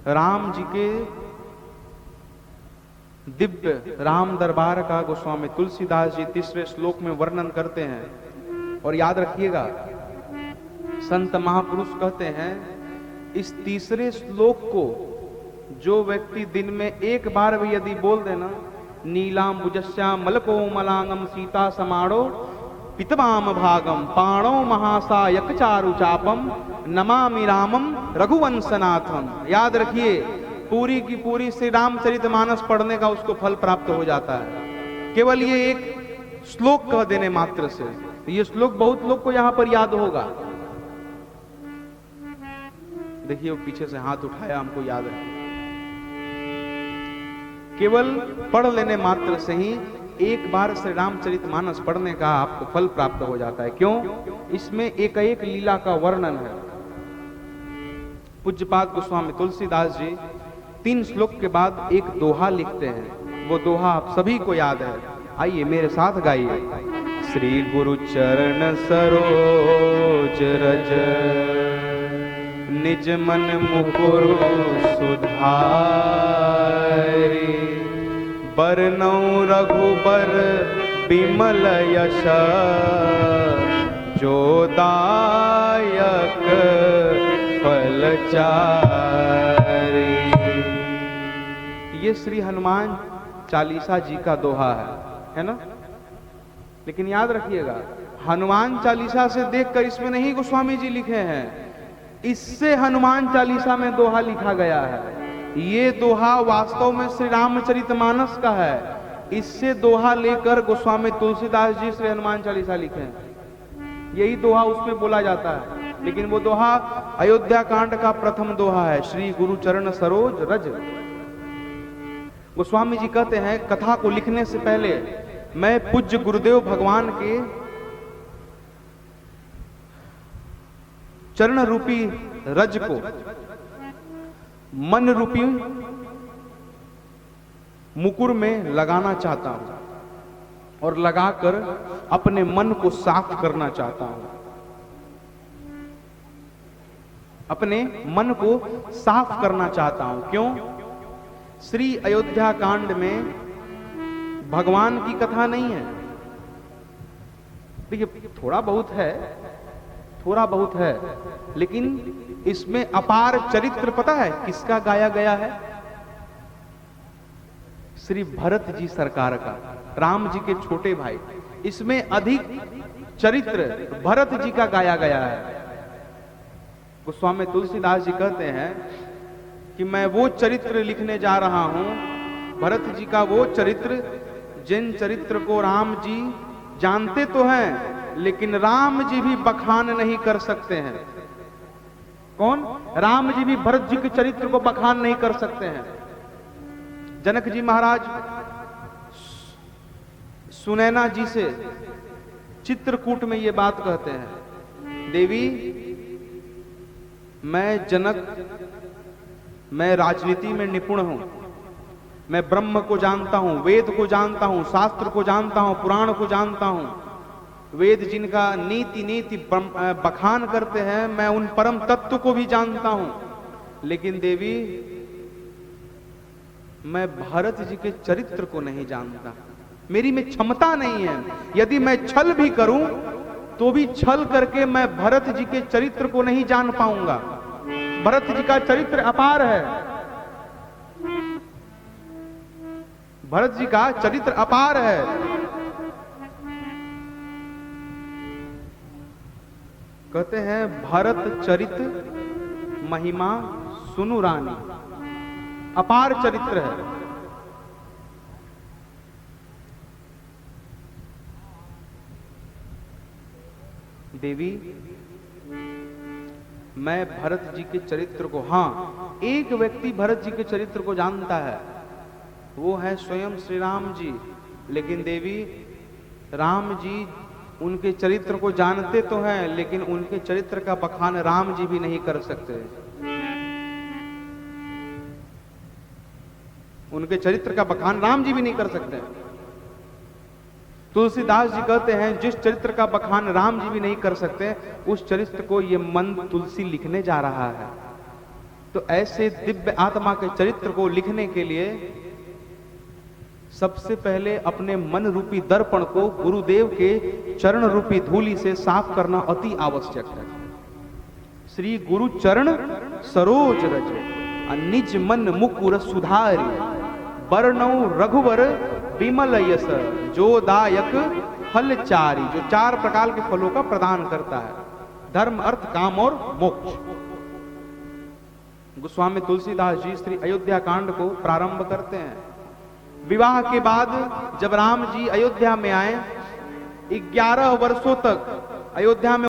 राम जी के दिव्य राम दरबार का गोस्वामी तुलसीदास जी तीसरे श्लोक में वर्णन करते हैं। और याद रखिएगा, संत महापुरुष कहते हैं इस तीसरे श्लोक को जो व्यक्ति दिन में एक बार भी यदि बोल देना, नीलाम भुजस्याम मलको मलांगम सीता समाड़ो पितवाम भागम पाणो महासायक चारु चापम नमामि रामम रघुवंशनाथम। याद रखिए, पूरी की पूरी श्री रामचरितमानस पढ़ने का उसको फल प्राप्त हो जाता है, केवल ये एक श्लोक कह देने मात्र से। ये श्लोक बहुत लोग को यहां पर याद होगा। देखिए वो पीछे से हाथ उठाया, हमको याद है। केवल पढ़ लेने मात्र से ही एक बार श्री रामचरितमानस पढ़ने का आपको फल प्राप्त हो जाता है। क्यों? इसमें एक एक लीला का वर्णन है। पूज्यपाद गोस्वामी तुलसीदास जी 3 श्लोक के बाद एक दोहा लिखते हैं। वो दोहा आप सभी को याद है, आइए मेरे साथ गाइए। श्री गुरु चरण सरोज रज निज मन मुकुर सुधारी बरनौ रघुबर बिमल यश जो दायक फलचारी। ये श्री हनुमान चालीसा जी का दोहा है ना? लेकिन याद रखिएगा, हनुमान चालीसा से देखकर इसमें नहीं गोस्वामी जी लिखे हैं, इससे हनुमान चालीसा में दोहा लिखा गया है। ये दोहा वास्तव में श्री रामचरितमानस का है, इससे दोहा लेकर गोस्वामी तुलसीदास जी श्री हनुमान चालीसा लिखे हैं। यही दोहा उसमें बोला जाता है, लेकिन वो दोहा अयोध्या कांड का प्रथम दोहा है, श्री गुरु चरण सरोज रज। गोस्वामी जी कहते हैं, कथा को लिखने से पहले मैं पूज्य गुरुदेव भगवान के चरण रूपी रज को मन रूपी मुकुर में लगाना चाहता हूं और लगाकर अपने मन को साफ करना चाहता हूं। अपने मन को साफ करना चाहता हूं। क्यों? श्री अयोध्या कांड में भगवान की कथा नहीं है। देखिए थोड़ा बहुत है, लेकिन इसमें अपार चरित्र पता है किसका गाया गया है? श्री भरत जी सरकार का, राम जी के छोटे भाई। इसमें अधिक चरित्र भरत जी का गाया गया है। गोस्वामी तुलसीदास जी कहते हैं कि मैं वो चरित्र लिखने जा रहा हूं, भरत जी का वो चरित्र जिन चरित्र को राम जी जानते तो हैं, लेकिन राम जी भी बखान नहीं कर सकते हैं। कौन? राम जी भी भरत जी के चरित्र को बखान नहीं कर सकते हैं। जनक जी महाराज सुनैना जी से चित्रकूट में ये बात कहते हैं, देवी मैं जनक, मैं राजनीति में निपुण हूं, मैं ब्रह्म को जानता हूं, वेद को जानता हूं, शास्त्र को जानता हूं, पुराण को जानता हूं। वेद जिनका नीति बखान करते हैं, मैं उन परम तत्व को भी जानता हूं। लेकिन देवी मैं भरत जी के चरित्र को नहीं जानता, मेरी में क्षमता नहीं है। यदि मैं छल भी करूं तो भी छल करके मैं भरत जी के चरित्र को नहीं जान पाऊंगा। भरत जी का चरित्र अपार है, भरत जी का चरित्र अपार है। कहते हैं भरत चरित महिमा सुनु रानी, अपार चरित्र है। देवी मैं भरत जी के चरित्र को, हां एक व्यक्ति भरत जी के चरित्र को जानता है, वो है स्वयं श्री राम जी। लेकिन देवी राम जी उनके चरित्र को जानते तो हैं, लेकिन उनके चरित्र का बखान राम जी भी नहीं कर सकते। उनके चरित्र का बखान राम जी भी नहीं कर सकते। तुलसीदास जी कहते हैं जिस चरित्र का बखान राम जी भी नहीं कर सकते, उस चरित्र को ये मन तुलसी लिखने जा रहा है। तो ऐसे दिव्य आत्मा के चरित्र को लिखने के लिए सबसे पहले अपने मन रूपी दर्पण को गुरुदेव के चरण रूपी धूलि से साफ करना अति आवश्यक है। श्री गुरु चरण सरोज रज निज मन मुकुर सुधारी, बरनऊ रघुवर विमल यस जो दायक फल चारी, जो 4 प्रकार के फलों का प्रदान करता है, धर्म अर्थ काम और मोक्ष। गोस्वामी तुलसीदास जी श्री अयोध्या कांड को प्रारंभ करते हैं। विवाह के बाद जब राम जी अयोध्या में आए, 11 वर्षों तक अयोध्या में